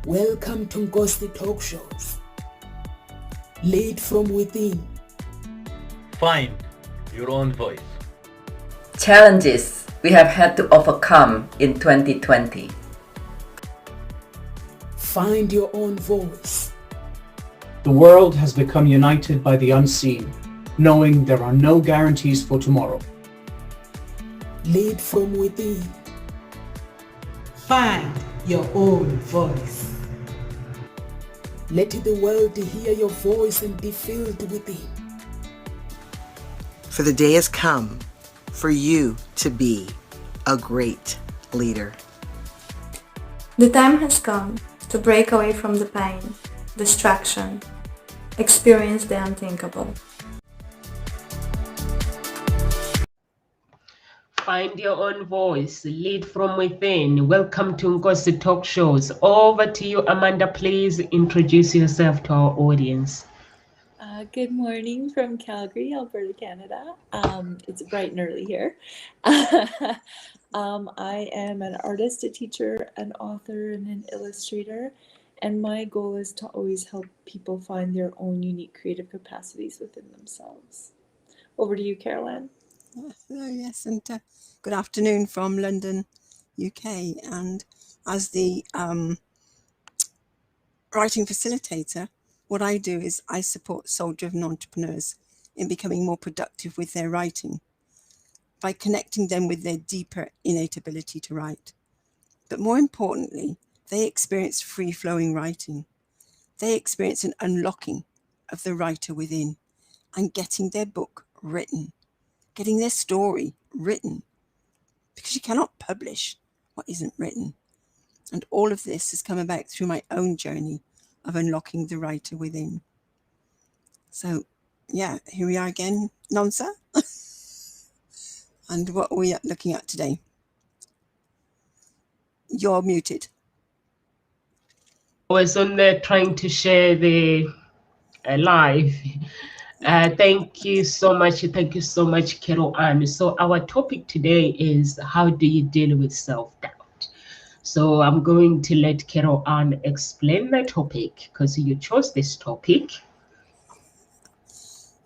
Welcome to Ngosti Talk Shows. Lead from within. Find your own voice. Challenges we have had to overcome in 2020. Find your own voice. The world has become united by the unseen, knowing there are no guarantees for tomorrow. Lead from within. Find your own voice. Let the world hear your voice and be filled within. For the day has come for you to be a great leader. The time has come to break away from the pain, distraction, experience the unthinkable. Find your own voice, lead from within. Welcome to Ngosi Talk Shows. Over to you, Amanda. Please introduce yourself to our audience. Good morning from Calgary, Alberta, Canada. It's bright and early here. I am an artist, a teacher, an author, and an illustrator. And my goal is to always help people find their own unique creative capacities within themselves. Over to you, Caroline. Hello, yes, and good afternoon from London, UK. And as the writing facilitator, what I do is I support soul-driven entrepreneurs in becoming more productive with their writing by connecting them with their deeper innate ability to write. But more importantly, they experience free-flowing writing. They experience an unlocking of the writer within and getting their book written, getting their story written, because you cannot publish what isn't written. And all of this has come about through my own journey of unlocking the writer within. So, yeah, here we are again, Nonsa. And what are we looking at today? You're muted. I was on there trying to share the live. Thank you so much. Thank you so much, Carol Ann. So our topic today is how do you deal with self-doubt? So I'm going to let Carol Ann explain the topic because you chose this topic.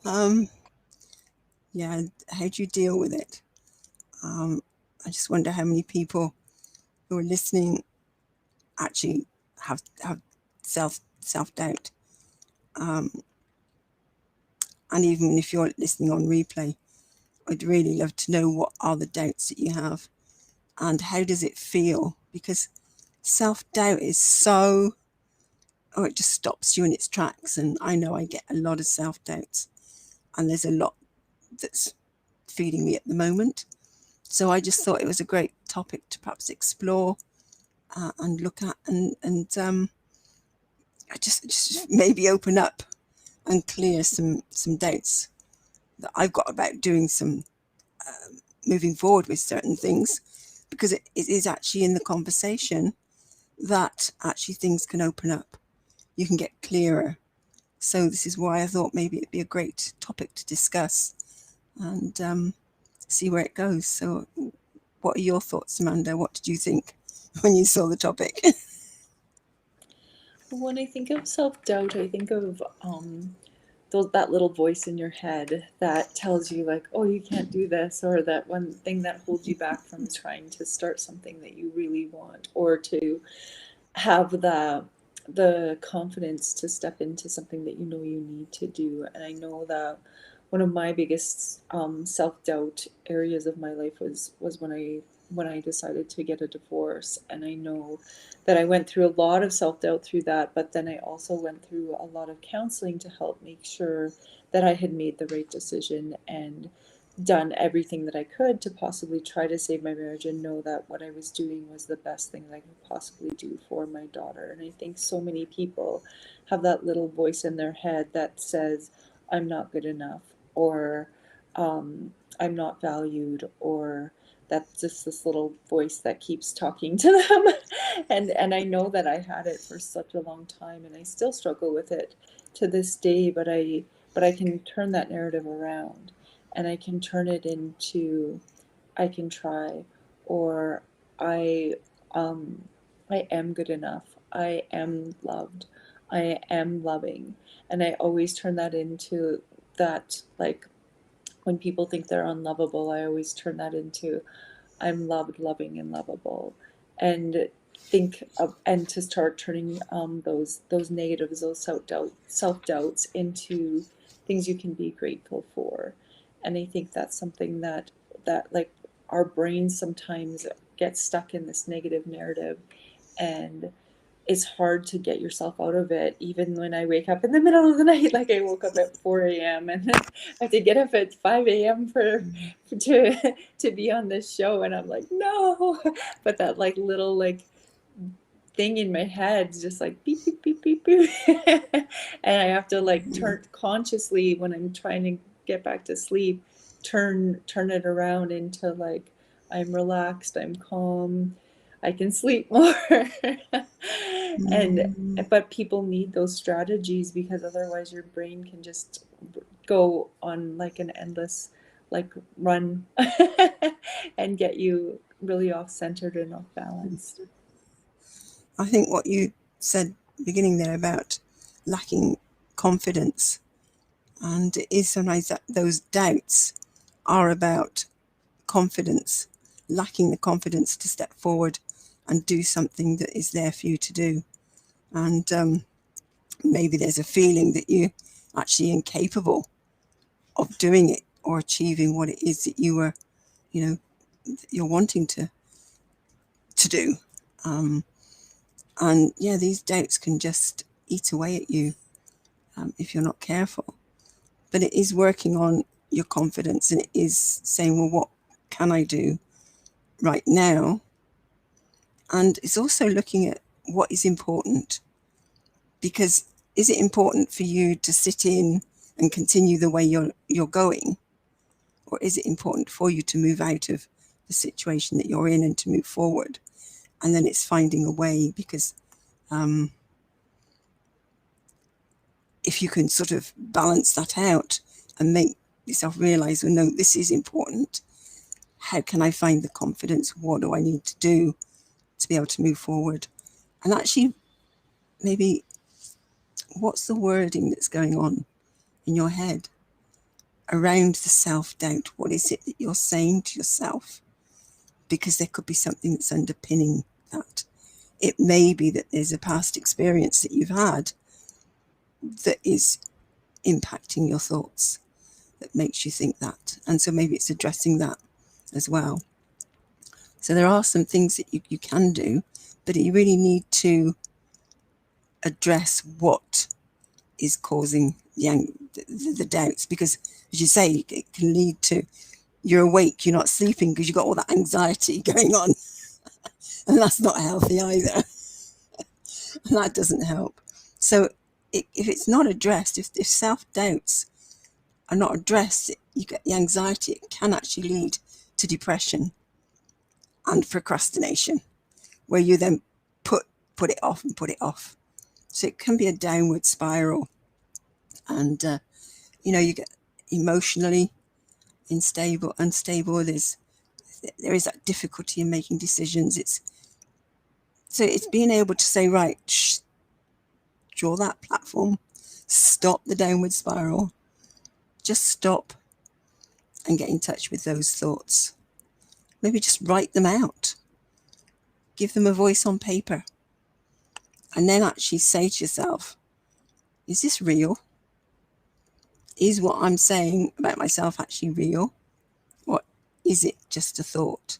Yeah, how do you deal with it? I just wonder how many people who are listening actually have self-doubt. And even if you're listening on replay, I'd really love to know what are the doubts that you have and how does it feel? Because self-doubt is so, it just stops you in its tracks. And I know I get a lot of self-doubts, and there's a lot that's feeding me at the moment. So I just thought it was a great topic to perhaps explore and look at and just maybe open up and clear some doubts that I've got about doing some moving forward with certain things, because it is actually in the conversation that actually things can open up. You can get clearer. So this is why I thought maybe it'd be a great topic to discuss and see where it goes. So what are your thoughts, Amanda? What did you think when you saw the topic? When I think of self-doubt, I think of that little voice in your head that tells you like, oh, you can't do this, or that one thing that holds you back from trying to start something that you really want, or to have the confidence to step into something that you know you need to do. And I know that one of my biggest self-doubt areas of my life was when I decided to get a divorce. And I know that I went through a lot of self-doubt through that, but then I also went through a lot of counseling to help make sure that I had made the right decision and done everything that I could to possibly try to save my marriage and know that what I was doing was the best thing that I could possibly do for my daughter. And I think so many people have that little voice in their head that says, I'm not good enough, or I'm not valued, or that's just this little voice that keeps talking to them. and I know that I had it for such a long time, and I still struggle with it to this day, but I can turn that narrative around, and I can turn it into I can try, or I am good enough, I am loved, I am loving. And I always turn that into that, like when people think they're unlovable, I always turn that into I'm loved, loving, and lovable. And think of, and to start turning those negatives, those self doubts into things you can be grateful for. And I think that's something that like our brains sometimes get stuck in this negative narrative, and it's hard to get yourself out of it. Even when I wake up in the middle of the night, like I woke up at 4 a.m. and I have to get up at 5 a.m. to be on this show, and I'm like, no. But that like little like thing in my head is just like beep beep beep beep beep, and I have to like turn consciously when I'm trying to get back to sleep, turn it around into like I'm relaxed, I'm calm, I can sleep more. And but people need those strategies, because otherwise your brain can just go on like an endless like run and get you really off centered and off balanced. I think what you said beginning there about lacking confidence, and it is sometimes that those doubts are about confidence, lacking the confidence to step forward and do something that is there for you to do. And maybe there's a feeling that you're actually incapable of doing it or achieving what it is that you were, you know, that you're wanting to do. And yeah, these doubts can just eat away at you if you're not careful. But it is working on your confidence, and it is saying, well, what can I do right now? And it's also looking at what is important, because is it important for you to sit in and continue the way you're going, or is it important for you to move out of the situation that you're in and to move forward? And then it's finding a way, because if you can sort of balance that out and make yourself realize, well, no, this is important. How can I find the confidence? What do I need to do to be able to move forward? And actually, maybe what's the wording that's going on in your head around the self-doubt? What is it that you're saying to yourself? Because there could be something that's underpinning that. It may be that there's a past experience that you've had that is impacting your thoughts, that makes you think that. And so maybe it's addressing that as well. So there are some things that you can do, but you really need to address what is causing the doubts, because as you say, it can lead to you're awake, you're not sleeping because you've got all that anxiety going on. And that's not healthy either. And that doesn't help. So if it's not addressed, if self-doubts are not addressed, you get the anxiety. It can actually lead to depression and procrastination, where you then put it off and put it off. So it can be a downward spiral. And, you get emotionally unstable. There is that difficulty in making decisions. So it's being able to say, right, draw that platform, stop the downward spiral, just stop and get in touch with those thoughts. Maybe just write them out, give them a voice on paper, and then actually say to yourself, is this real? Is what I'm saying about myself actually real? Or is it just a thought?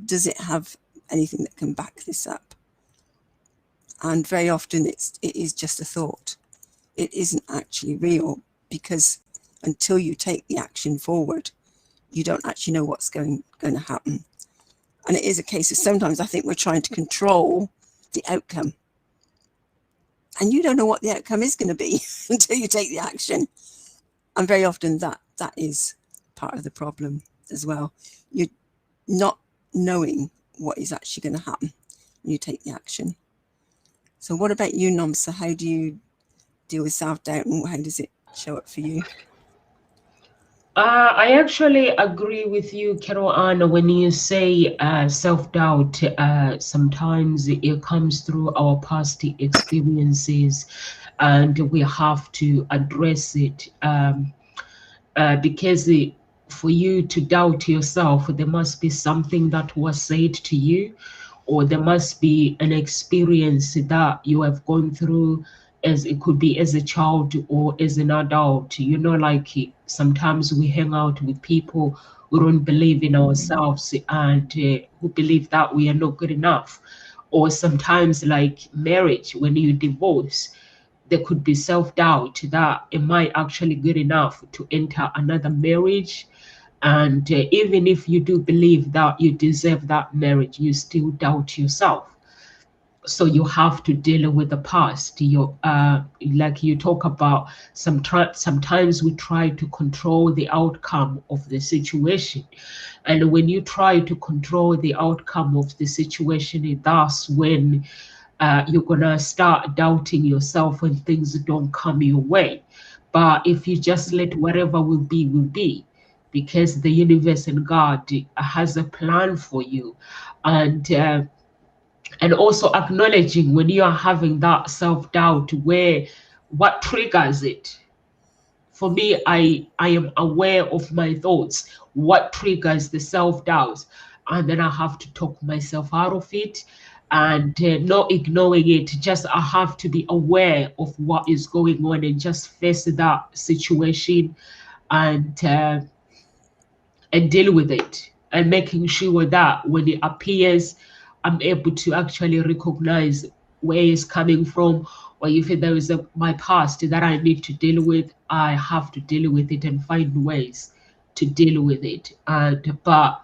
Does it have anything that can back this up? And very often it is just a thought. It isn't actually real, because until you take the action forward, you don't actually know what's going to happen. And it is a case of sometimes I think we're trying to control the outcome. And you don't know what the outcome is going to be until you take the action. And very often that is part of the problem as well. You're not knowing what is actually going to happen when you take the action. So what about you, Nomsa? How do you deal with self-doubt, and how does it show up for you? I actually agree with you, Carol Ann, when you say self-doubt. Sometimes it comes through our past experiences, and we have to address it. Because for you to doubt yourself, there must be something that was said to you, or there must be an experience that you have gone through, as it could be as a child or as an adult. Like sometimes we hang out with people who don't believe in ourselves, and who believe that we are not good enough. Or sometimes, like marriage, when you divorce, there could be self-doubt that am I actually good enough to enter another marriage? And even if you do believe that you deserve that marriage, you still doubt yourself. So you have to deal with the past. Like you talk about, sometimes we try to control the outcome of the situation, and when you try to control the outcome of the situation, that's when you're gonna start doubting yourself when things don't come your way. But if you just let whatever will be, because the universe and God has a plan for you. And also acknowledging when you are having that self-doubt, where what triggers it. For me, I am aware of my thoughts, what triggers the self-doubt, and then I have to talk myself out of it, and not ignoring it. Just I have to be aware of what is going on and just face that situation, and deal with it, and making sure that when it appears, I'm able to actually recognize where it's coming from, or if there is my past that I need to deal with, I have to deal with it and find ways to deal with it. And but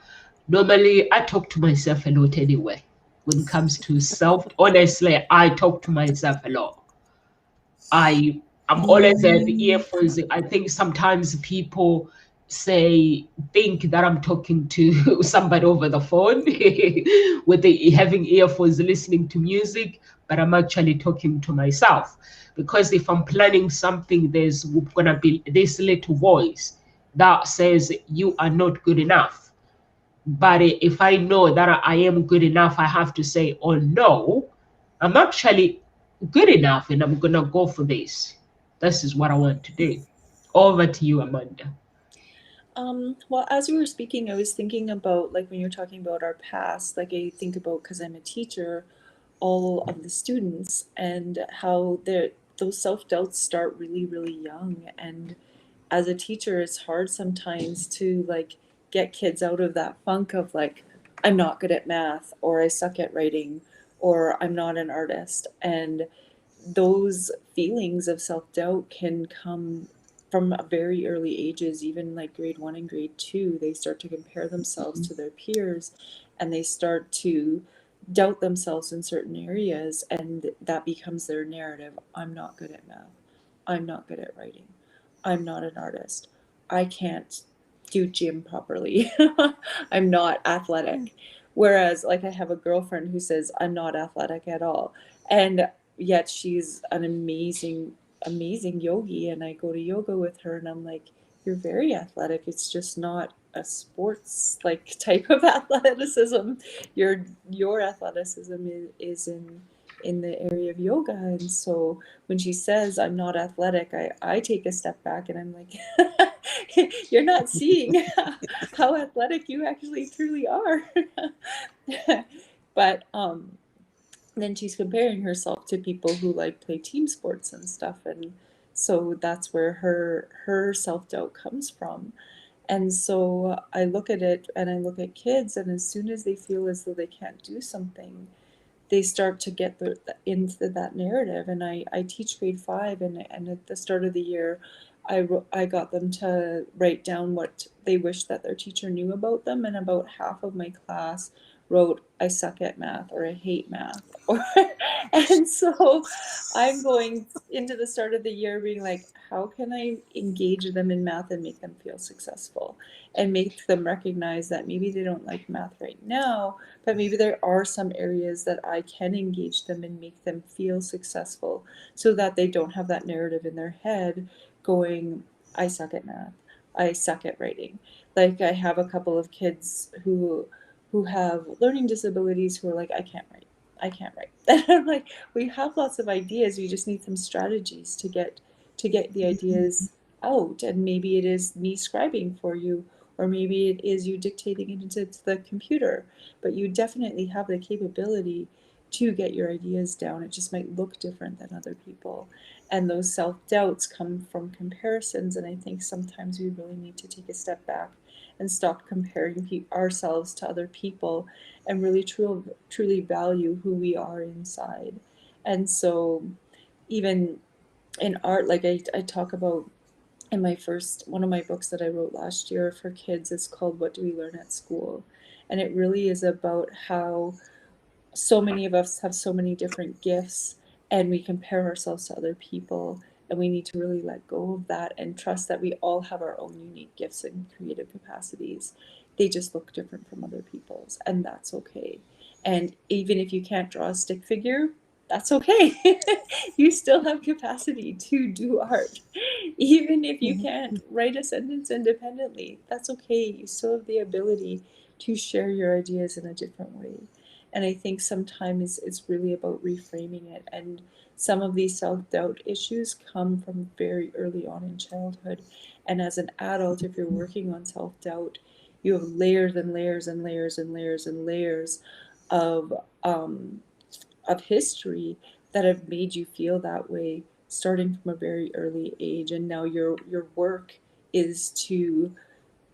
normally I talk to myself a lot anyway. When it comes to self, honestly, I talk to myself a lot. I'm always have earphones. I think sometimes people think that I'm talking to somebody over the phone with having earphones listening to music, but I'm actually talking to myself, because if I'm planning something, there's gonna be this little voice that says you are not good enough. But if I know that I am good enough, I have to say, oh no, I'm actually good enough and I'm gonna go for this. This is what I want to do. Over to you, Amanda. Well, as you were speaking, I was thinking about like when you're talking about our past, like I think about, because I'm a teacher, all of the students and how those self-doubts start really, really young. And as a teacher, it's hard sometimes to like get kids out of that funk of like, I'm not good at math, or I suck at writing, or I'm not an artist. And those feelings of self-doubt can come from very early ages, even like grade 1 and grade 2. They start to compare themselves to their peers, and they start to doubt themselves in certain areas, and that becomes their narrative. I'm not good at math, I'm not good at writing, I'm not an artist, I can't do gym properly, I'm not athletic. Whereas like I have a girlfriend who says I'm not athletic at all, and yet she's an amazing yogi, and I go to yoga with her and I'm like, you're very athletic, it's just not a sports like type of athleticism. Your athleticism is in the area of yoga. And so when she says I'm not athletic, I take a step back and I'm like, you're not seeing how athletic you actually truly are. But then she's comparing herself to people who like play team sports and stuff, and so that's where her self-doubt comes from. And so I look at it and I look at kids, and as soon as they feel as though they can't do something, they start to get into that narrative. And I teach grade 5, and at the start of the year, I got them to write down what they wish that their teacher knew about them, and about half of my class wrote, I suck at math, or I hate math. And so I'm going into the start of the year being like, how can I engage them in math and make them feel successful, and make them recognize that maybe they don't like math right now, but maybe there are some areas that I can engage them and make them feel successful, so that they don't have that narrative in their head going, I suck at math, I suck at writing. Like I have a couple of kids who have learning disabilities who are like, I can't write. I can't write. And I'm like, we have lots of ideas. We just need some strategies to get the ideas out. And maybe it is me scribing for you, or maybe it is you dictating it into the computer. But you definitely have the capability to get your ideas down. It just might look different than other people. And those self-doubts come from comparisons. And I think sometimes we really need to take a step back and stop comparing ourselves to other people and really truly value who we are inside. And so even in art, like I talk about in one of my books that I wrote last year for kids, it's called What Do We Learn at School? And it really is about how so many of us have so many different gifts, and we compare ourselves to other people, and we need to really let go of that and trust that we all have our own unique gifts and creative capacities. They just look different from other people's, and that's okay. And even if you can't draw a stick figure, that's okay. You still have capacity to do art. Even if you can't write a sentence independently, that's okay. You still have the ability to share your ideas in a different way. And I think sometimes it's really about reframing it. And some of these self-doubt issues come from very early on in childhood. And as an adult, if you're working on self-doubt, you have layers and layers and layers and layers and layers of history that have made you feel that way starting from a very early age. And now your work is to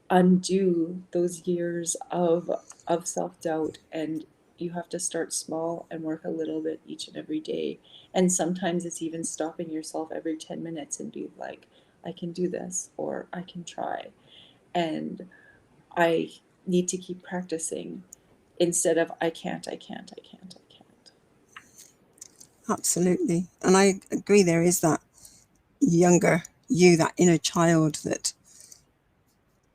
undo those years of self-doubt, and you have to start small and work a little bit each and every day. And sometimes it's even stopping yourself every 10 minutes and be like, I can do this, or I can try, and I need to keep practicing instead of I can't. Absolutely. And I agree, there is that younger you, that inner child that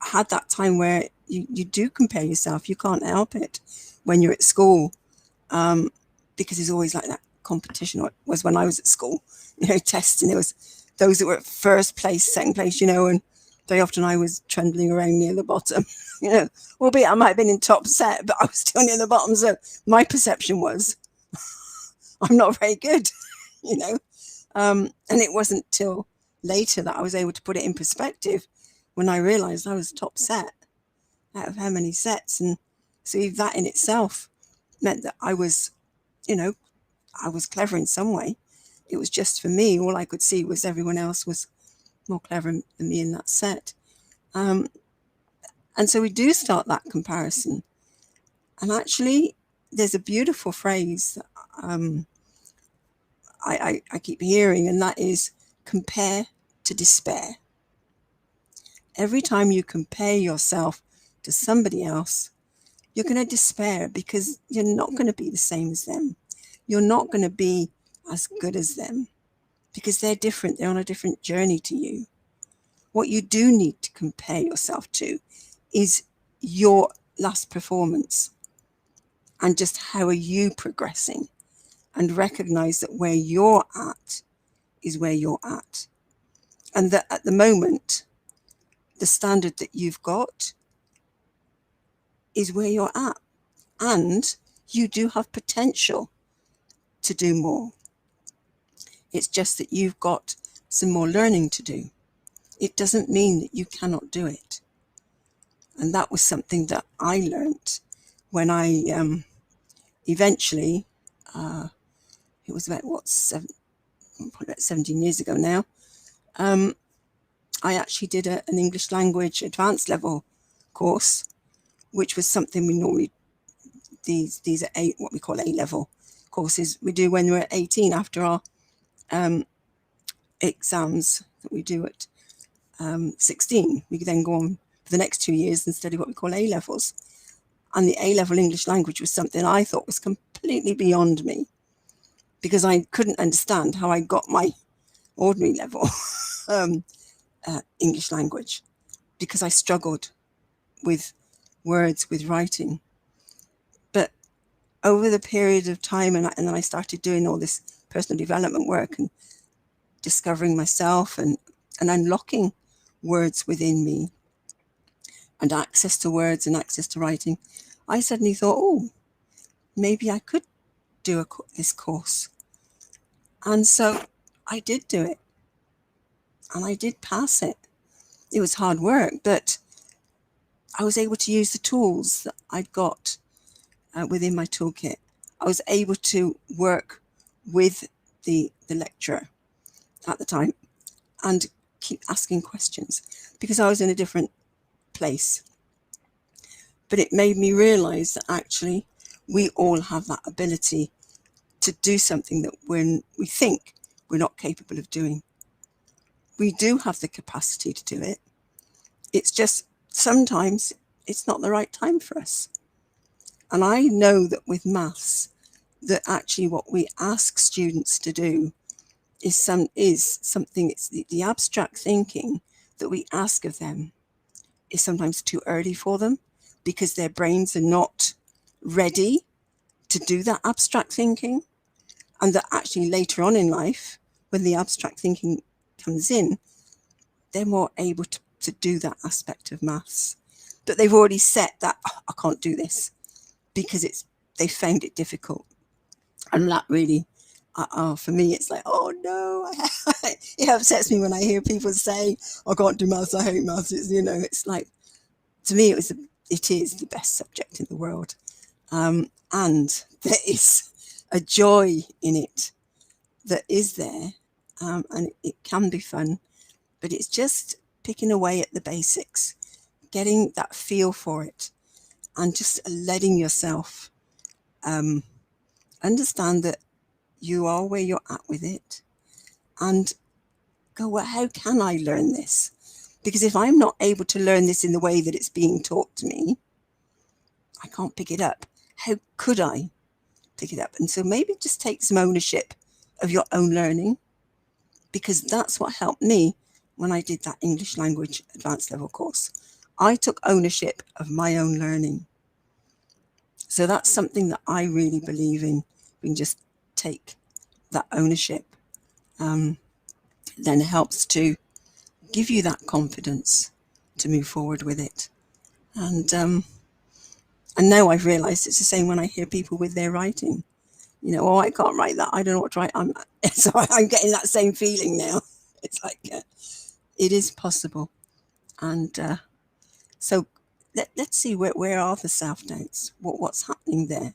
had that time where you do compare yourself. You can't help it when you're at school, because there's always like that competition. Or it was when I was at school, testing. There was those that were at first place, second place, and very often I was trundling around near the bottom, albeit I might have been in top set, but I was still near the bottom. So my perception was, I'm not very good, and it wasn't till later that I was able to put it in perspective when I realized I was top set out of how many sets. And so that in itself meant that I was, I was clever in some way. It was just for me, all I could see was everyone else was more clever than me in that set. And so we do start that comparison. And actually, there's a beautiful phrase that I keep hearing, and that is compare to despair. Every time you compare yourself to somebody else, you're going to despair, because you're not going to be the same as them. You're not going to be as good as them, because they're different. They're on a different journey to you. What you do need to compare yourself to is your last performance, and just how are you progressing, and recognize that where you're at is where you're at. And that at the moment, the standard that you've got is where you're at. And you do have potential to do more. It's just that you've got some more learning to do. It doesn't mean that you cannot do it. And that was something that I learned when I eventually, it was about probably about 17 years ago now, I actually did an English language advanced level course, which was something we normally, these are what we call A-level courses we do when we're 18 after our exams that we do at 16. We then go on for the next 2 years and study what we call A-levels. And the A-level English language was something I thought was completely beyond me, because I couldn't understand how I got my ordinary level English language, because I struggled with words, with writing. But over the period of time, and then I started doing all this personal development work and discovering myself and unlocking words within me and access to words and access to writing, I suddenly thought, oh, maybe I could do this course. And so I did do it, and I did pass it. It was hard work, but I was able to use the tools that I'd got within my toolkit. I was able to work with the lecturer at the time and keep asking questions because I was in a different place. But it made me realize that actually we all have that ability to do something that we think we're not capable of doing. We do have the capacity to do it. It's just sometimes it's not the right time for us. And I know that with maths, that actually what we ask students to do is something, it's the abstract thinking that we ask of them is sometimes too early for them because their brains are not ready to do that abstract thinking. And that actually later on in life, when the abstract thinking comes in, they're more able to do that aspect of maths. But they've already set that, oh, I can't do this because they found it difficult. And that really, for me, it's like, oh no, it upsets me when I hear people say, I can't do maths, I hate maths. It's like, to me, it is the best subject in the world. And there is a joy in it that is there, and it can be fun, but it's just picking away at the basics, getting that feel for it, and just letting yourself understand that you are where you're at with it, and go, well, how can I learn this? Because if I'm not able to learn this in the way that it's being taught to me, I can't pick it up. How could I pick it up? And so maybe just take some ownership of your own learning, because that's what helped me when I did that English language advanced level course. I took ownership of my own learning. So that's something that I really believe in. We can just take that ownership, then it helps to give you that confidence to move forward with it. And now I've realized it's the same when I hear people with their writing. Oh, I can't write that. I don't know what to write. So I'm getting that same feeling now. It's like, it is possible. And so let's see where are the self-doubts, what's happening there,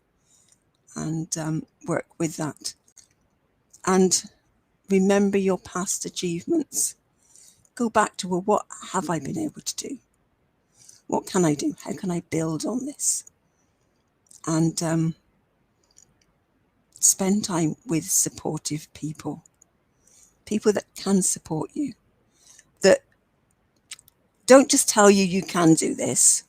and work with that. And remember your past achievements. Go back to, well, what have I been able to do? What can I do? How can I build on this? And spend time with supportive people that can support you, that don't just tell you can do this,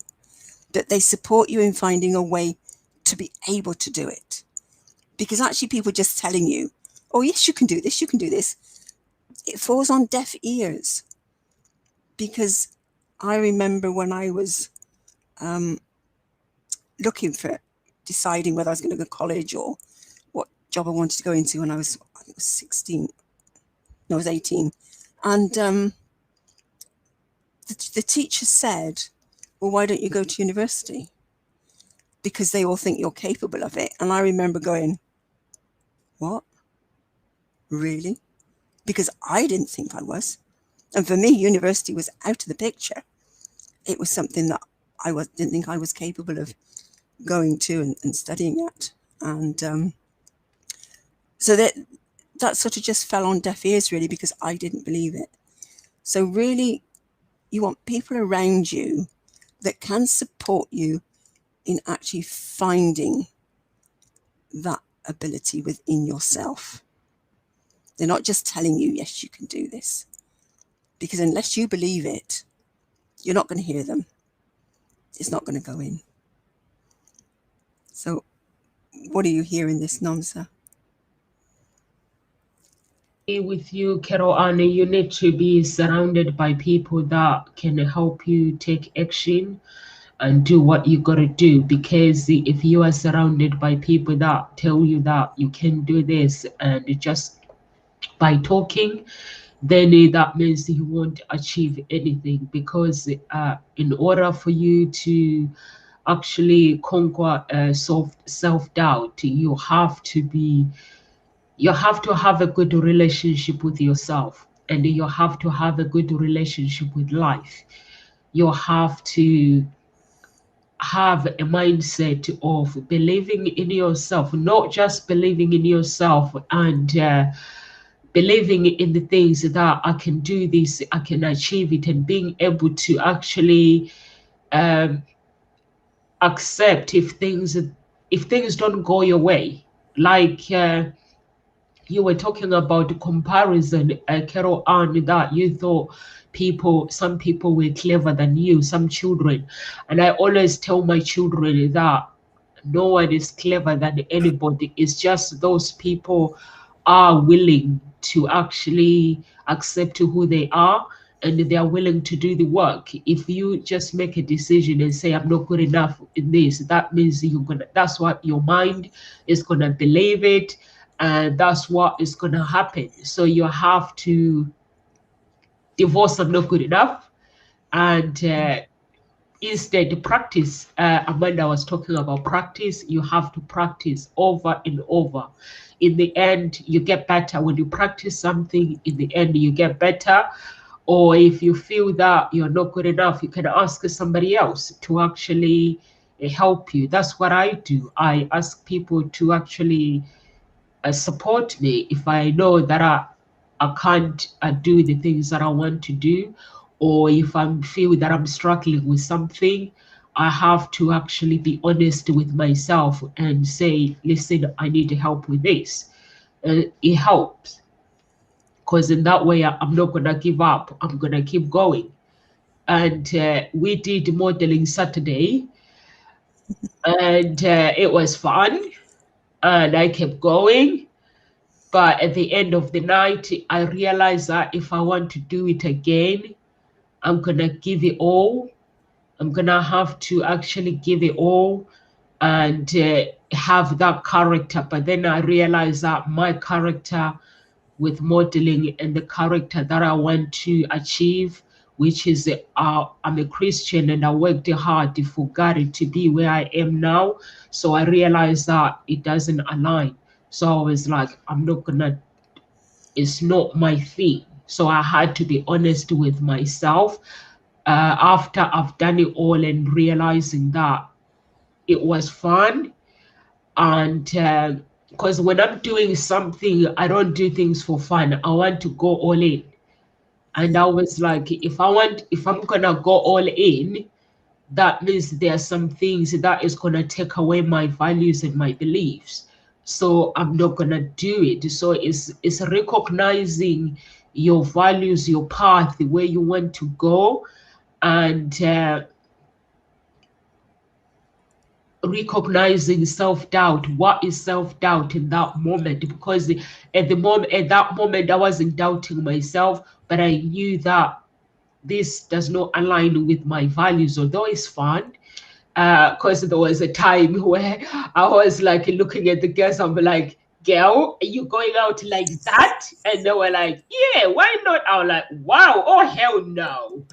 but they support you in finding a way to be able to do it. Because actually people just telling you, oh yes, you can do this, it falls on deaf ears. Because I remember when I was deciding whether I was going to go to college or what job I wanted to go into when I was 16. No, I was 18. And the teacher said, well, why don't you go to university? Because they all think you're capable of it. And I remember going, what? Really? Because I didn't think I was. And for me, university was out of the picture. It was something that I didn't think I was capable of going to and studying at. And so that sort of just fell on deaf ears, really, because I didn't believe it. So really, you want people around you that can support you in actually finding that ability within yourself. They're not just telling you, yes, you can do this. Because unless you believe it, you're not going to hear them. It's not going to go in. So what do you hear in this, Namsa? With you, Carol Anne, you need to be surrounded by people that can help you take action and do what you got to do. Because if you are surrounded by people that tell you that you can do this, and just by talking, then that means you won't achieve anything, because in order for you to actually conquer self-doubt, you have to have a good relationship with yourself, and you have to have a good relationship with life. You have to have a mindset of believing in yourself, not just believing in yourself and believing in the things that I can do this, I can achieve it, and being able to actually accept if things don't go your way. Like you were talking about comparison, Carol Ann, that you thought some people were clever than you, some children. And I always tell my children that no one is clever than anybody. It's just those people are willing to actually accept who they are, and they are willing to do the work. If you just make a decision and say, I'm not good enough in this, that means that's what your mind is gonna believe it, and that's what is gonna happen. So you have to divorce I'm not good enough, and instead practice. Amanda was talking about practice. You have to practice over and over. In the end, you get better. When you practice something, in the end, you get better. Or if you feel that you're not good enough, you can ask somebody else to actually help you. That's what I do. I ask people to actually support me if I know that I can't do the things that I want to do, or if I feel that I'm struggling with something. I have to actually be honest with myself and say, listen, I need help with this. It helps, because in that way I'm not gonna give up. I'm gonna keep going. And we did modeling Saturday, and it was fun, and I kept going. But at the end of the night, I realized that if I want to do it again, I'm gonna give it all. I'm gonna have to actually give it all and have that character. But then I realized that my character with modeling and the character that I want to achieve, which is I'm a Christian and I worked hard for God to be where I am now. So I realized that it doesn't align. So I was like, it's not my thing. So I had to be honest with myself after I've done it all and realizing that it was fun. And because when I'm doing something, I don't do things for fun. I want to go all in. And I was like, if I'm gonna go all in, that means there are some things that is gonna take away my values and my beliefs. So I'm not gonna do it. So it's recognizing your values, your path, where you want to go, and recognizing self-doubt. What is self-doubt in that moment? Because at that moment I wasn't doubting myself, but I knew that this does not align with my values, although it's fun. Because there was a time where I was like looking at the girls, I'm like, girl, are you going out like that? And they were like, yeah, why not? I was like, wow, oh hell no.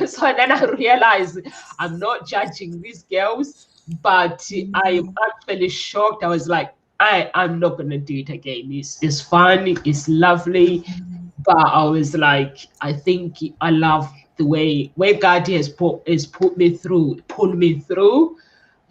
So then I realized I'm not judging these girls, but I am actually shocked. I was like, I'm not gonna do it again. It's fun, it's lovely, but I was like, I think I love the way where God has pulled me through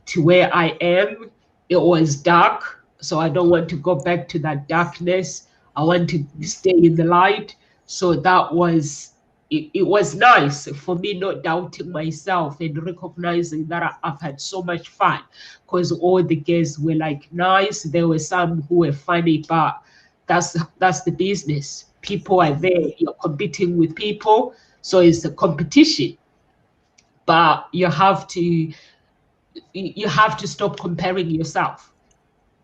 to where I am. It was dark, so I don't want to go back to that darkness. I want to stay in the light. So that was it was nice for me not doubting myself and recognizing that I've had so much fun, because all the girls were like nice. There were some who were funny, but that's the business. People are there, you're competing with people, so it's a competition. But you have to stop comparing yourself.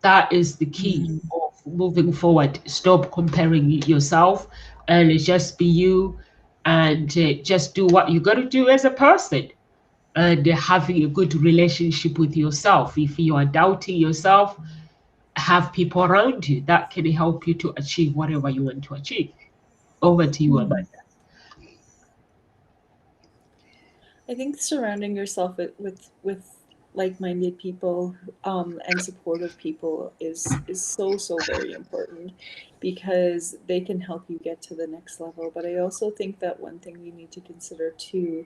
That is the key of moving forward. Stop comparing yourself and just be you, and just do what you got to do as a person, and having a good relationship with yourself. If you are doubting yourself, have people around you that can help you to achieve whatever you want to achieve. Over to you, Amanda. I think surrounding yourself with like-minded people and supportive people is so very important, because they can help you get to the next level. But I also think that one thing we need to consider too,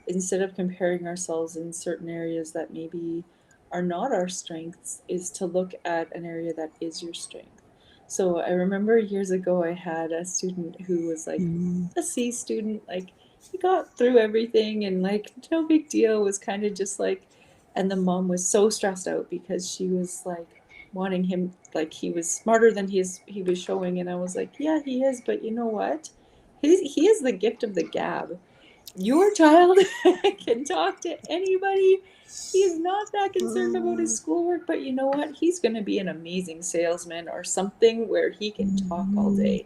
instead of comparing ourselves in certain areas that maybe are not our strengths, is to look at an area that is your strength. So I remember years ago I had a student who was like a C student, like he got through everything and like no big deal, was kind of just like, and the mom was so stressed out because she was like wanting him, like he was smarter than he was showing. And I was like, yeah, he is, but you know what, he is the gift of the gab. Your child can talk to anybody. He's not that concerned about his schoolwork, but you know what, he's going to be an amazing salesman or something where he can talk all day.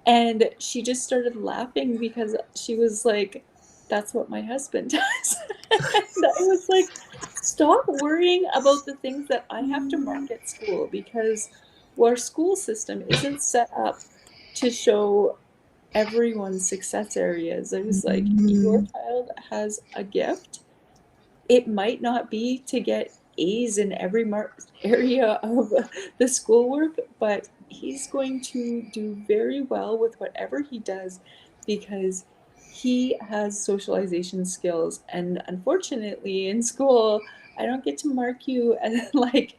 And she just started laughing because she was like, that's what my husband does. And I was like, stop worrying about the things that I have to mark at school, because our school system isn't set up to show everyone's success areas. I was like, your child has a gift. It might not be to get A's in every area of the schoolwork, but he's going to do very well with whatever he does, because he has socialization skills. And unfortunately, in school, I don't get to mark you as like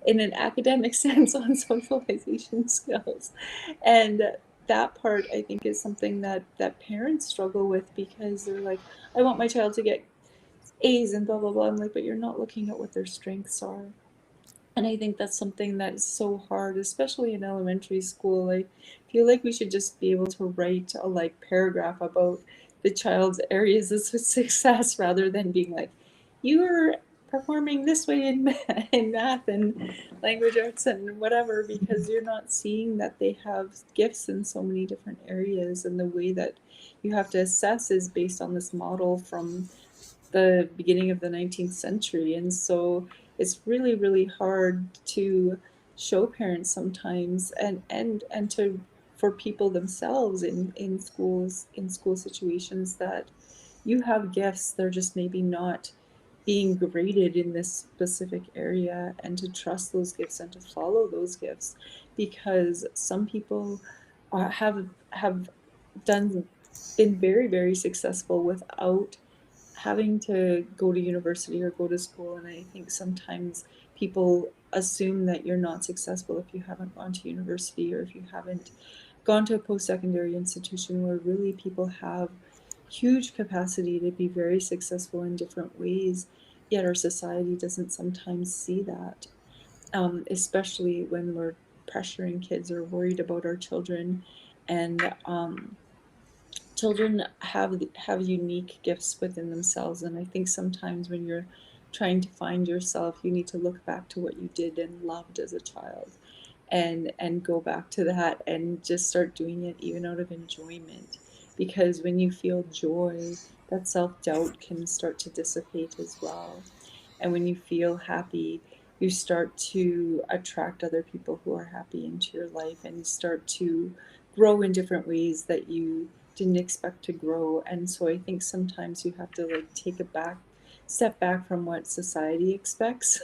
in an academic sense on socialization skills. And that part, I think, is something that parents struggle with, because they're like, I want my child to get A's and blah blah blah. I'm like, but you're not looking at what their strengths are. And I think that's something that is so hard, especially in elementary school. I feel like we should just be able to write a like paragraph about the child's areas of success, rather than being like, you're performing this way in in math and language arts and whatever, because you're not seeing that they have gifts in so many different areas. And the way that you have to assess is based on this model from the beginning of the 19th century. And so it's really, really hard to show parents sometimes, and to, for people themselves in schools, in school situations, that you have gifts, they're just maybe not being graded in this specific area, and to trust those gifts and to follow those gifts, because some people have been very, very successful without having to go to university or go to school. And I think sometimes people assume that you're not successful if you haven't gone to university, or if you haven't gone to a post-secondary institution, where really people have huge capacity to be very successful in different ways. Yet our society doesn't sometimes see that, especially when we're pressuring kids or worried about our children. And children have unique gifts within themselves. And I think sometimes when you're trying to find yourself, you need to look back to what you did and loved as a child, and go back to that and just start doing it even out of enjoyment. Because when you feel joy, that self-doubt can start to dissipate as well. And when you feel happy, you start to attract other people who are happy into your life, and you start to grow in different ways that you didn't expect to grow. And so I think sometimes you have to like take a step back from what society expects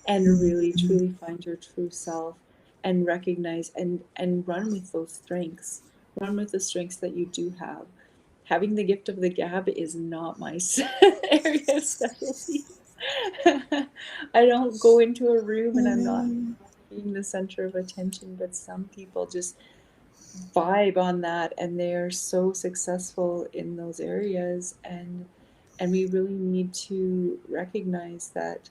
and really truly find your true self, and recognize and run with those strengths. Run with the strengths that you do have. Having the gift of the gab is not my area of specialty. I don't go into a room and I'm not being the center of attention, but some people just vibe on that, and they are so successful in those areas. And we really need to recognize that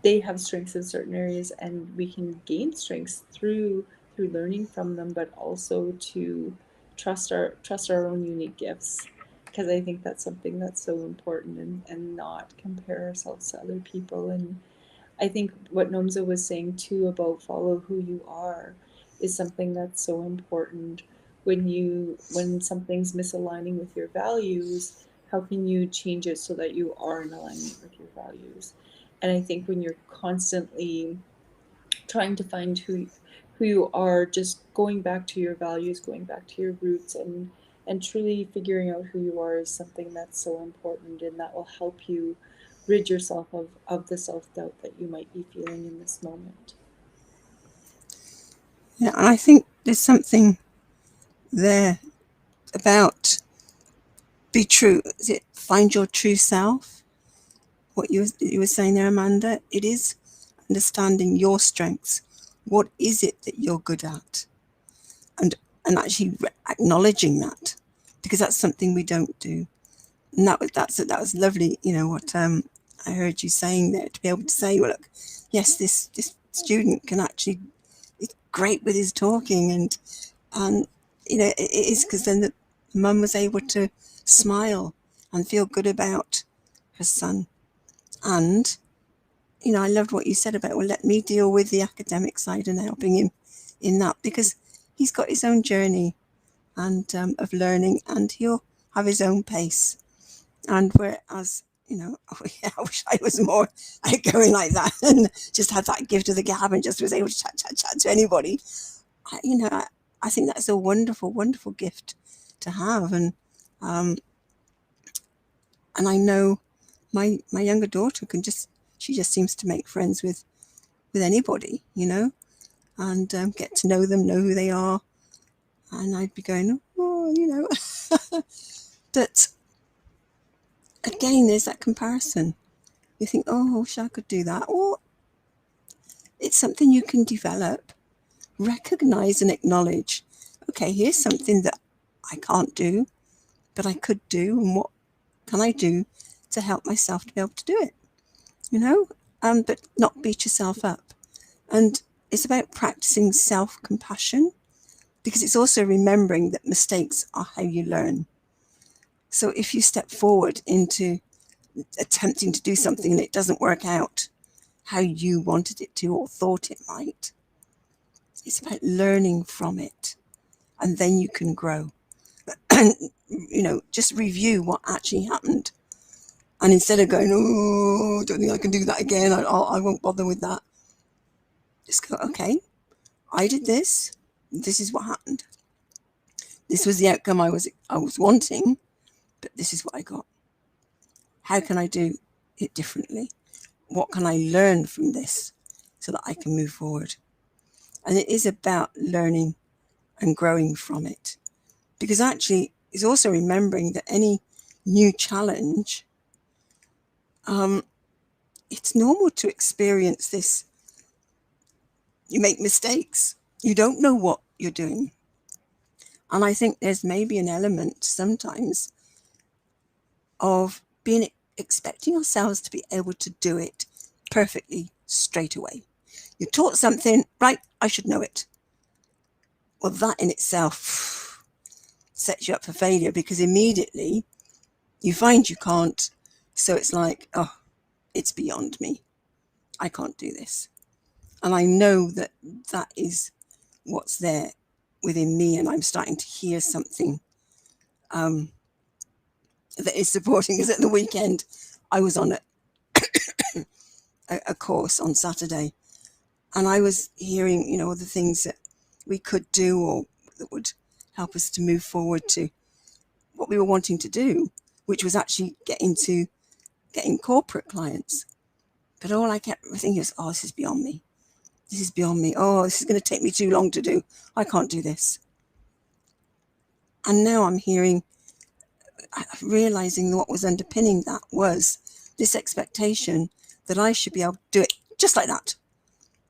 they have strengths in certain areas, and we can gain strengths through learning from them, but also to trust our own unique gifts, because I think that's something that's so important, and not compare ourselves to other people. And I think what Nomza was saying too about follow who you are is something that's so important. When something's misaligning with your values, how can you change it so that you are in alignment with your values? And I think when you're constantly trying to find who you are, just going back to your values, going back to your roots, and truly figuring out who you are is something that's so important, and that will help you rid yourself of the self-doubt that you might be feeling in this moment. Yeah, and I think there's something there about be true. Is it find your true self? What you were saying there, Amanda, it is understanding your strengths. What is it that you're good at? And actually acknowledging that, because that's something we don't do. And that was lovely, what I heard you saying there, to be able to say, well, look, yes, this student can actually, it's great with his talking, and it is because then the mum was able to smile and feel good about her son. And I loved what you said about, well, let me deal with the academic side and helping him in that, because he's got his own journey and of learning, and he'll have his own pace. And whereas, I wish I was more outgoing like that and just had that gift of the gab and just was able to chat to anybody. I think that's a wonderful, wonderful gift to have. And I know my younger daughter she just seems to make friends with anybody, and get to know them, know who they are. And I'd be going, but again, there's that comparison. You think, oh, I wish I could do that. Or it's something you can develop, recognize and acknowledge. Okay, here's something that I can't do, but I could do. And what can I do to help myself to be able to do it? But not beat yourself up. And it's about practicing self-compassion, because it's also remembering that mistakes are how you learn. So if you step forward into attempting to do something and it doesn't work out how you wanted it to or thought it might, it's about learning from it, and then you can grow. And just review what actually happened, and instead of going, oh, I don't think I can do that again, I won't bother with that, just go, okay, I did this is what happened, this was the outcome I was wanting, but this is what I got. How can I do it differently? What can I learn from this so that I can move forward? And it is about learning and growing from it, because actually it's also remembering that any new challenge, it's normal to experience this. You make mistakes. You don't know what you're doing. And I think there's maybe an element sometimes of expecting ourselves to be able to do it perfectly straight away. You're taught something, right, I should know it. Well, that in itself sets you up for failure, because immediately you find you can't. So it's like, oh, it's beyond me. I can't do this. And I know that that is what's there within me, and I'm starting to hear something that is supporting. Because at the weekend I was on a course on Saturday, and I was hearing, all the things that we could do or that would help us to move forward to what we were wanting to do, which was actually getting corporate clients. But all I kept thinking was, oh, this is beyond me. This is beyond me. Oh, this is going to take me too long to do. I can't do this. And now I'm realizing what was underpinning that was this expectation that I should be able to do it just like that.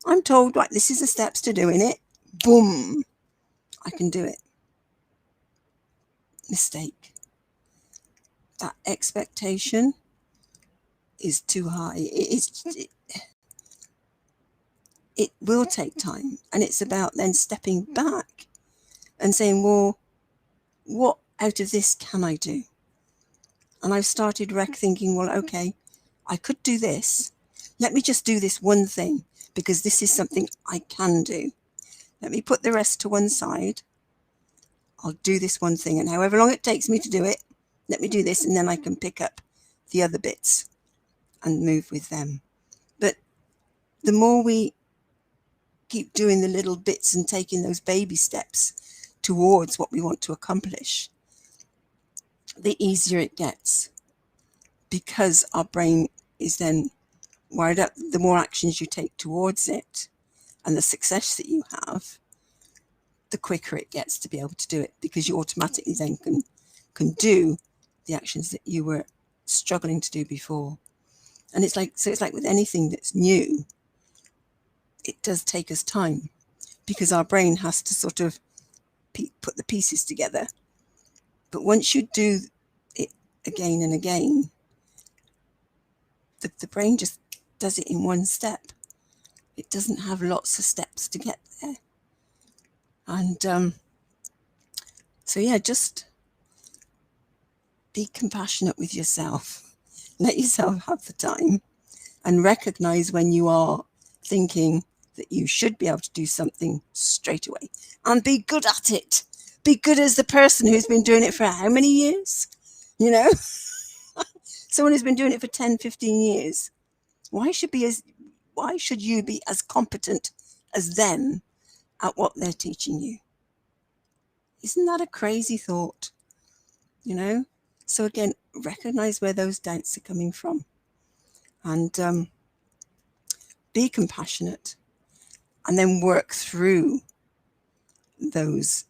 I'm told, right, this is the steps to doing it. Boom. I can do it. Mistake. That expectation is too high. It will take time. And it's about then stepping back and saying, well, what out of this can I do? And I've started thinking, well, okay, I could do this. Let me just do this one thing, because this is something I can do. Let me put the rest to one side. I'll do this one thing, and however long it takes me to do it, let me do this, and then I can pick up the other bits and move with them. But the more we keep doing the little bits and taking those baby steps towards what we want to accomplish, the easier it gets, because our brain is then wired up. The more actions you take towards it and the success that you have, the quicker it gets to be able to do it, because you automatically then can do the actions that you were struggling to do before. And it's like with anything that's new, it does take us time, because our brain has to sort of put the pieces together. But once you do it again and again, the brain just does it in one step. It doesn't have lots of steps to get there. And so yeah, just be compassionate with yourself. Let yourself have the time, and recognize when you are thinking that you should be able to do something straight away, and be good at it. Be good as the person who's been doing it for how many years? You know, someone who's been doing it for 10, 15 years. Why should you be as competent as them at what they're teaching you? Isn't that a crazy thought? You know? So again, recognize where those doubts are coming from, and be compassionate, and then work through those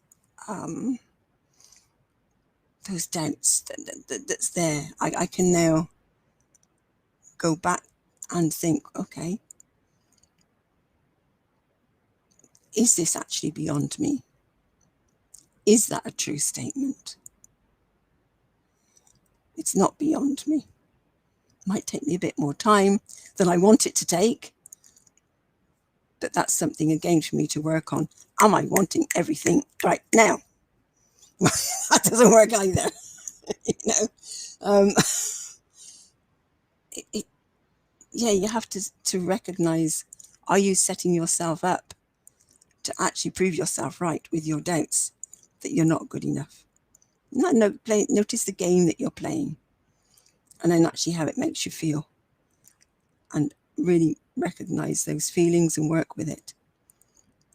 doubts that's there. I can now go back and think, okay, is this actually beyond me? Is that a true statement? It's not beyond me. Might take me a bit more time than I want it to take, but that's something again for me to work on. Am I wanting everything right now? That doesn't work either. You know, yeah, you have to recognize, are you setting yourself up to actually prove yourself right with your doubts that you're not good enough? Notice the game that you're playing, and then actually how it makes you feel, and really recognize those feelings and work with it.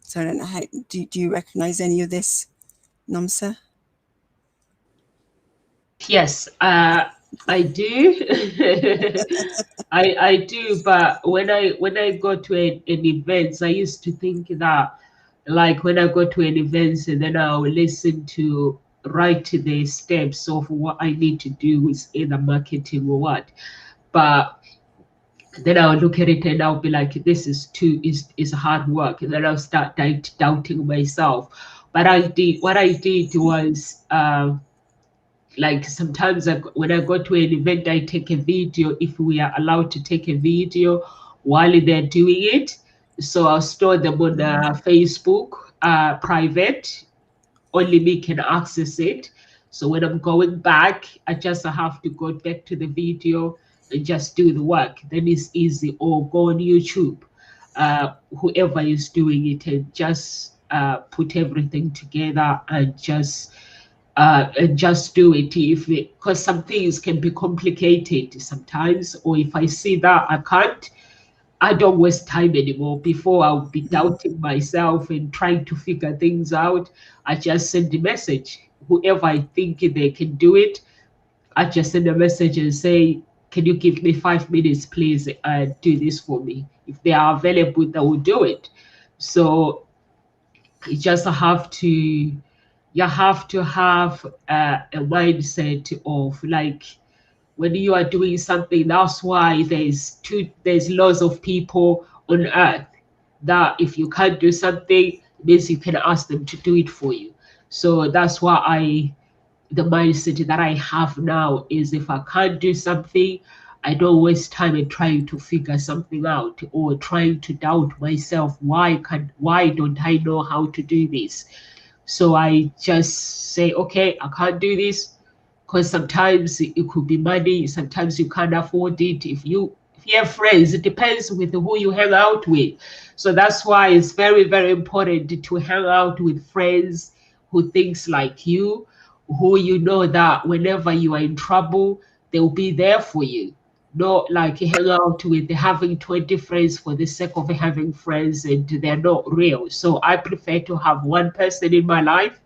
So I don't know, how do you recognize any of this, Namsa? Yes, I do. I do, but when I go to an event, I used to think that, like, when I go to an event, and then I'll listen to write the steps of what I need to do with either marketing or what. But then I'll look at it and I'll be like, this is hard work. And then I'll start doubting myself. But what I did was, like, sometimes when I go to an event, I take a video, if we are allowed to take a video while they're doing it. So I'll store them on Facebook, private, only me can access it. So when I'm going back, I just have to go back to the video and just do the work. Then it's easy. Or go on YouTube, whoever is doing it, and just put everything together and just do it. Because some things can be complicated sometimes, or if I see that I don't waste time anymore. Before, I'll be doubting myself and trying to figure things out. I just send a message. Whoever I think they can do it, I just send a message and say, can you give me 5 minutes, please, and do this for me? If they are available, they will do it. So you just have to have a mindset of, like, when you are doing something, that's why there's lots of people on earth that if you can't do something, it means you can ask them to do it for you. So that's why the mindset that I have now is, if I can't do something, I don't waste time in trying to figure something out or trying to doubt myself. Why don't I know how to do this? So I just say, okay, I can't do this, because sometimes it could be money, sometimes you can't afford it. If you have friends, it depends with who you hang out with. So that's why it's very, very important to hang out with friends who thinks like you, who you know that whenever you are in trouble, they'll be there for you. not like hang out with having 20 friends for the sake of having friends and they're not real. So I prefer to have one person in my life,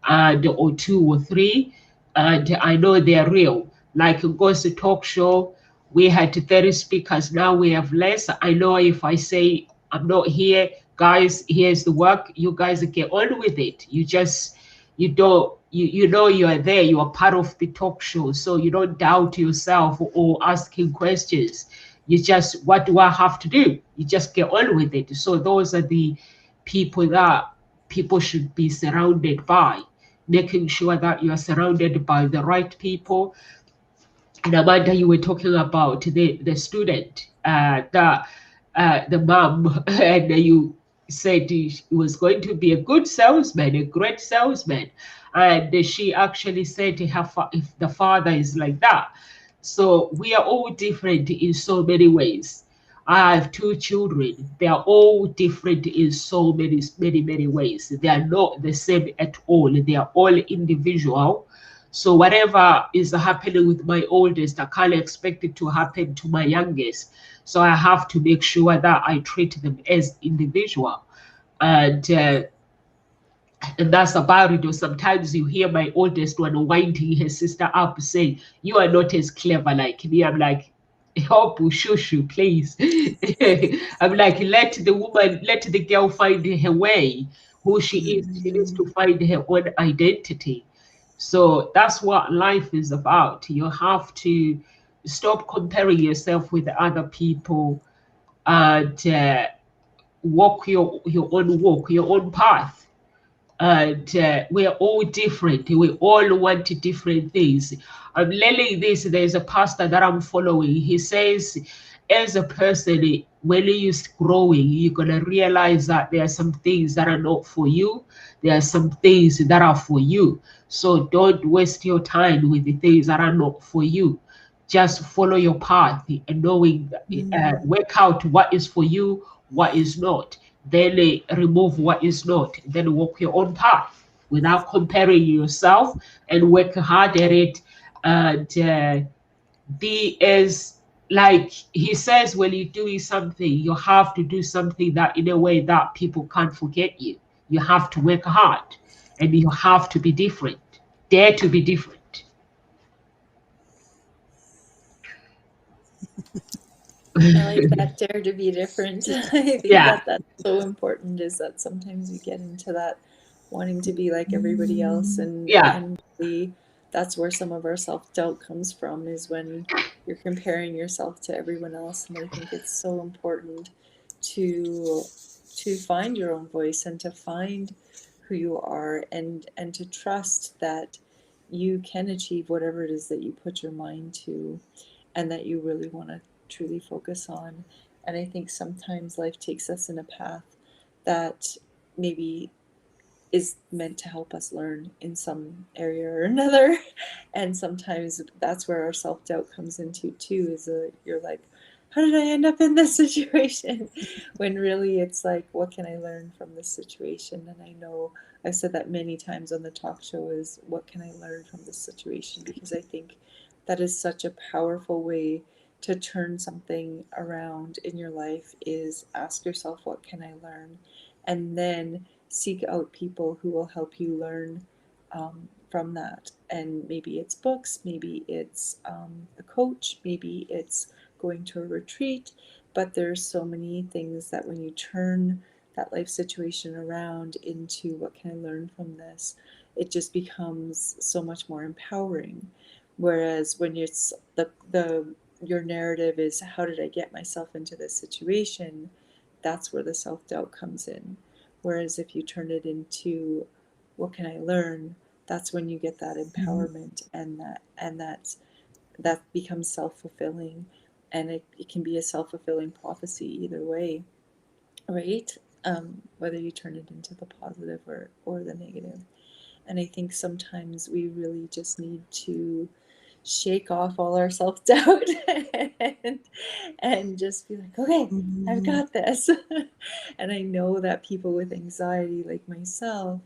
and or two or three, and I know they're real. Like it goes to talk show, we had 30 speakers, now we have less. I know if I say I'm not here, guys, here's the work, you guys get on with it. You don't you know you are there, you are part of the talk show, so you don't doubt yourself or asking questions. You just, what do I have to do? You just get on with it. So those are the people that people should be surrounded by, making sure that you are surrounded by the right people. And Amanda, you were talking about the student, the mom, and you said he was going to be a good salesman, a great salesman, and she actually said if the father is like that. So we are all different in so many ways. I have two children. They are all different in so many ways. They are not the same at all. They are all individual. So whatever is happening with my oldest, I can't expect it to happen to my youngest. So I have to make sure that I treat them as individual. And that's about it. Or sometimes you hear my oldest one winding her sister up, saying, "You are not as clever like me." I'm like, "Help, shushu, please." I'm like, let the girl find her way, who she is. She needs to find her own identity. So that's what life is about. You have to stop comparing yourself with other people, and walk your own walk, your own path. And we're all different. We all want different things. I'm learning this. There's a pastor that I'm following. He says, as a person, when you're growing, you're gonna realize that there are some things that are not for you. There are some things that are for you. So don't waste your time with the things that are not for you. Just follow your path and knowing, work out what is for you, what is not. Then remove what is not. Then walk your own path without comparing yourself, and work hard at it. And be as, like he says, when you're doing something, you have to do something that in a way that people can't forget you. You have to work hard, and you have to be different. Dare to be different. I like that, dare to be different. I think Yeah. that's so important, is that sometimes we get into that wanting to be like everybody else, and Yeah. really that's where some of our self-doubt comes from, is when you're comparing yourself to everyone else. And I think it's so important to find your own voice and to find who you are, and to trust that you can achieve whatever it is that you put your mind to and that you really want to truly focus on. And I think sometimes life takes us in a path that maybe is meant to help us learn in some area or another. And sometimes that's where our self-doubt comes into too, is you're like, how did I end up in this situation? When really it's like, what can I learn from this situation? And I know I've said that many times on the talk show, is what can I learn from this situation? Because I think that is such a powerful way to turn something around in your life, is ask yourself, what can I learn? And then seek out people who will help you learn from that. And maybe it's books, maybe it's a coach, maybe it's going to a retreat. But there's so many things that when you turn that life situation around into what can I learn from this, it just becomes so much more empowering. Whereas when it's the your narrative is, how did I get myself into this situation, that's where the self-doubt comes in. Whereas if you turn it into, what can I learn, that's when you get that empowerment, and that becomes self-fulfilling. And it can be a self-fulfilling prophecy either way, right? Whether you turn it into the positive or the negative. And I think sometimes we really just need to shake off all our self-doubt and just be like, okay, I've got this. And I know that people with anxiety like myself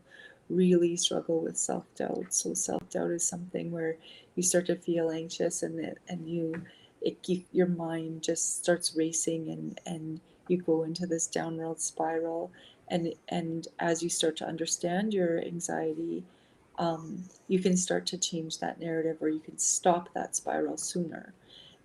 really struggle with self-doubt. So self-doubt is something where you start to feel anxious, and your mind just starts racing, and you go into this downward spiral. And as you start to understand your anxiety, you can start to change that narrative, or you can stop that spiral sooner.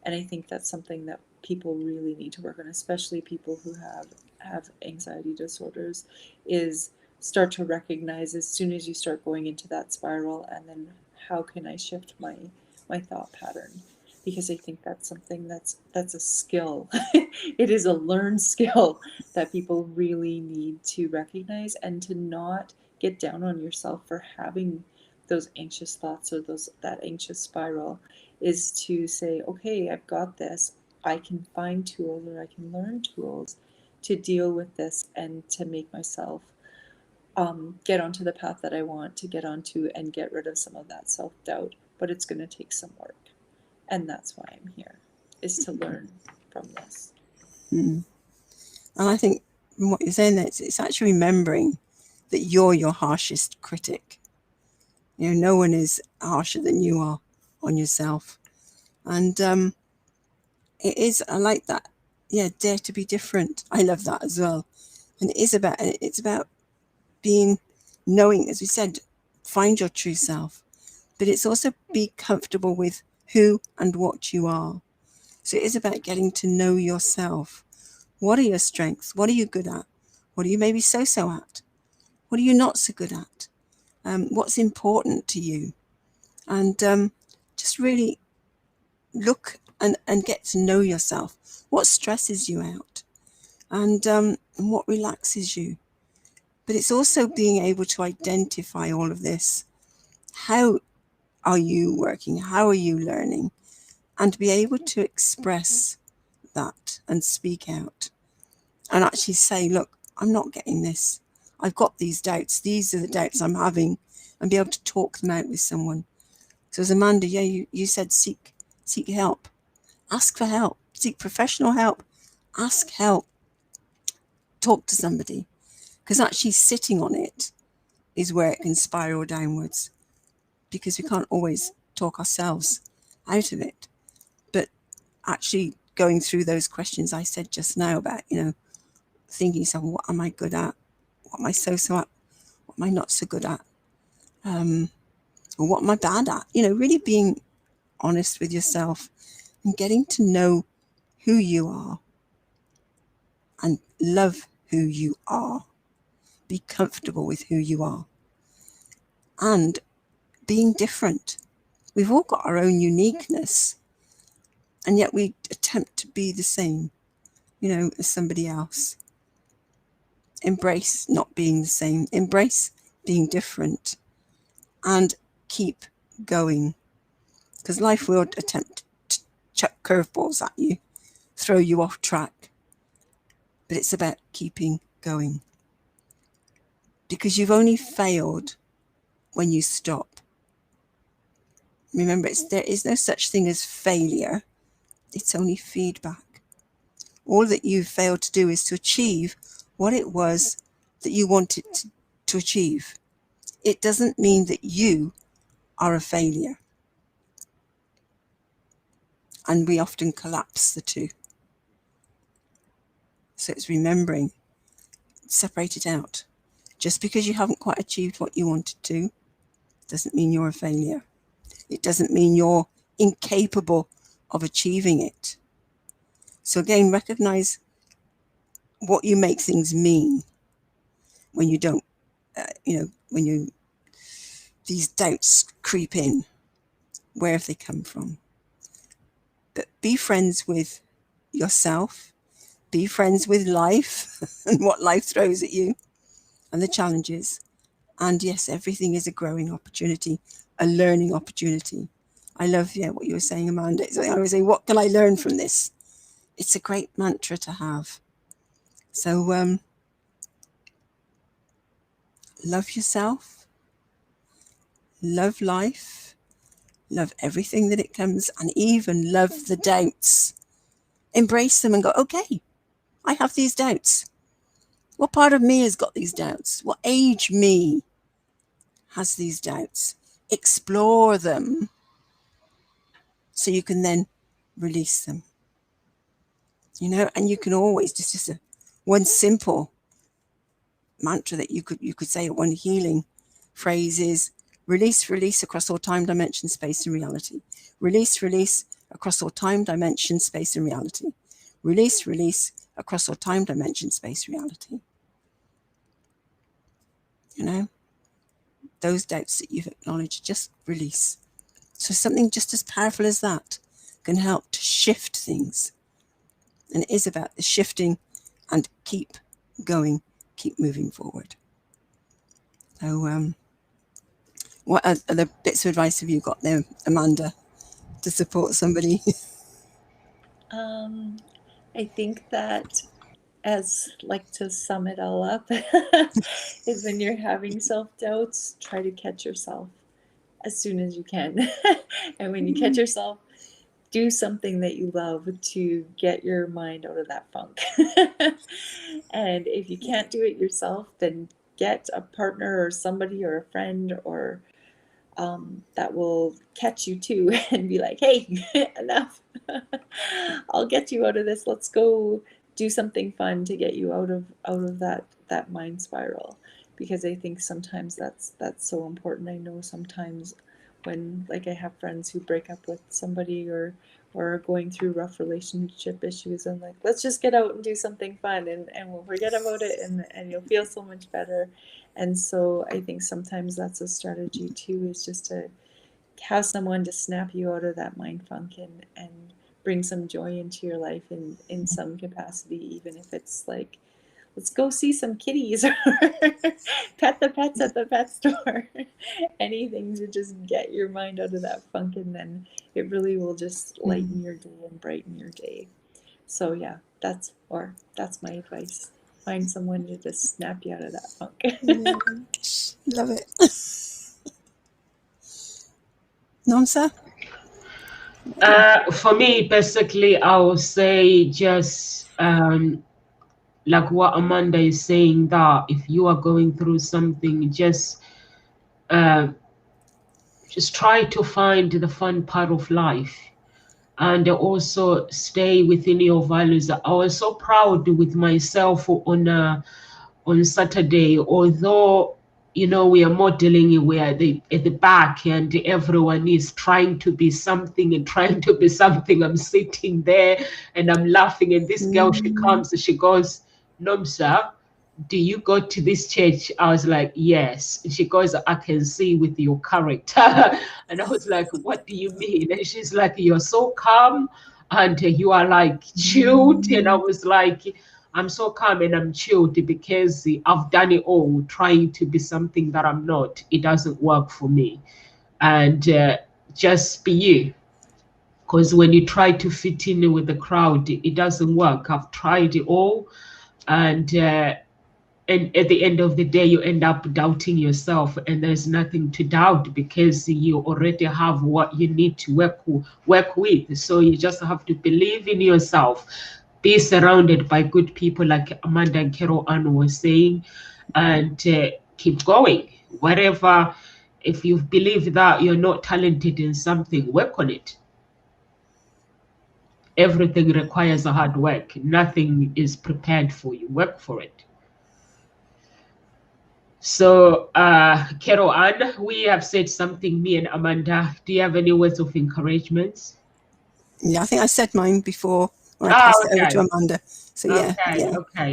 And I think that's something that people really need to work on, especially people who have anxiety disorders, is start to recognize as soon as you start going into that spiral, and then how can I shift my thought pattern? Because I think that's something that's a skill. It is a learned skill that people really need to recognize, and to not get down on yourself for having those anxious thoughts or that anxious spiral, is to say, okay, I've got this. I can find tools, or I can learn tools to deal with this, and to make myself get onto the path that I want to get onto, and get rid of some of that self-doubt. But it's going to take some work. And that's why I'm here, is to learn from this. And I think from what you're saying there, it's actually remembering that you're your harshest critic. You know, no one is harsher than you are on yourself. And it is, I like that. Yeah, dare to be different. I love that as well. And it's about being, knowing, as we said, find your true self. But it's also be comfortable with who and what you are. So it is about getting to know yourself. What are your strengths? What are you good at? What are you maybe so-so at? What are you not so good at? What's important to you? And just really look and get to know yourself. What stresses you out? And what relaxes you? But it's also being able to identify all of this. How are you working? How are you learning? And be able to express that and speak out. And actually say, look, I'm not getting this. I've got these doubts. These are the doubts I'm having. And be able to talk them out with someone. So as Amanda, yeah, you said seek help. Ask for help. Seek professional help. Ask help. Talk to somebody. Because actually sitting on it is where it can spiral downwards. Because we can't always talk ourselves out of it. But actually going through those questions I said just now about, thinking yourself, what am I good at? What am I so-so at? What am I not so good at? Or what am I bad at? Really being honest with yourself and getting to know who you are and love who you are. Be comfortable with who you are. And being different. We've all got our own uniqueness, and yet we attempt to be the same, as somebody else. Embrace not being the same. Embrace being different. And keep going. Because life will attempt to chuck curveballs at you, throw you off track. But it's about keeping going. Because you've only failed when you stop. Remember, there is no such thing as failure. It's only feedback. All that you've failed to do is to achieve what it was that you wanted to achieve. It doesn't mean that you are a failure. And we often collapse the two. So it's remembering, separate it out. Just because you haven't quite achieved what you wanted to, doesn't mean you're a failure. It doesn't mean you're incapable of achieving it. So again, recognize what you make things mean when you don't, when these doubts creep in. Where have they come from? But be friends with yourself. Be friends with life and what life throws at you and the challenges. And yes, everything is a growing opportunity, a learning opportunity. I love, what you were saying, Amanda. So I always say, what can I learn from this? It's a great mantra to have. So love yourself, love life, love everything that it comes, and even love the doubts. Embrace them and go, okay, I have these doubts. What part of me has got these doubts? What age me has these doubts? Explore them so you can then release them. You know, and you can always just one simple mantra that you could say, one healing phrase is release, release across all time, dimension, space, and reality. Release, release across all time, dimension, space, and reality. Release, release across all time, dimension, space, reality. You know, those doubts that you've acknowledged, just release. So something just as powerful as that can help to shift things. And it is about the shifting and keep going, keep moving forward. So what other bits of advice have you got there, Amanda, to support somebody? I think that, as like to sum it all up, is when you're having self-doubts, try to catch yourself as soon as you can. And when you catch yourself, do something that you love to get your mind out of that funk. And if you can't do it yourself, then get a partner or somebody or a friend or that will catch you too and be like, hey, enough. I'll get you out of this. Let's go do something fun to get you out of that mind spiral. Because I think sometimes that's so important. I know sometimes when, like, I have friends who break up with somebody or are going through rough relationship issues, I'm like, let's just get out and do something fun and we'll forget about it and you'll feel so much better. And so I think sometimes that's a strategy too, is just to have someone to snap you out of that mind funk and bring some joy into your life in some capacity, even if it's like, let's go see some kitties or pet the pets at the pet store. Anything to just get your mind out of that funk, and then it really will just lighten your day and brighten your day. So yeah, that's my advice. Find someone to just snap you out of that funk. Love it. Namsa? For me, basically, I would say just like what Amanda is saying, that if you are going through something, just try to find the fun part of life, and also stay within your values. I was so proud with myself on Saturday, although, you know, we are modeling, we are at the back and everyone is trying to be something and trying to be something. I'm sitting there and I'm laughing, and this girl, she comes and she goes, Nomsa, do you go to this church? I was like, yes. And she goes, I can see with your character. And I was like, what do you mean? And she's like, you're so calm and you are like chilled. And I was like, I'm so calm and I'm chilled because I've done it all, trying to be something that I'm not. It doesn't work for me. And just be you. Because when you try to fit in with the crowd, it doesn't work. I've tried it all. And at the end of the day, you end up doubting yourself, and there's nothing to doubt because you already have what you need to work with. So you just have to believe in yourself. Be surrounded by good people, like Amanda and Carol Ann was saying, and keep going. Whatever, if you believe that you're not talented in something, work on it. Everything requires a hard work. Nothing is prepared for you. Work for it. So, Carol Ann, we have said something, me and Amanda. Do you have any words of encouragement? Yeah, I think I said mine before when I passed it over to Amanda. So yeah.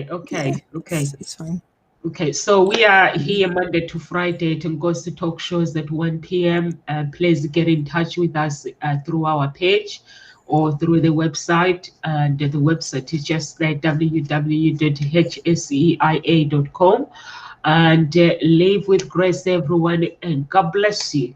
Okay. It's fine. Okay, so we are here Monday to Friday at Ngozi Talk Shows at 1 p.m. Please get in touch with us through our page or through the website. And the website is just there, www.hseia.com. And live with grace, everyone, and God bless you.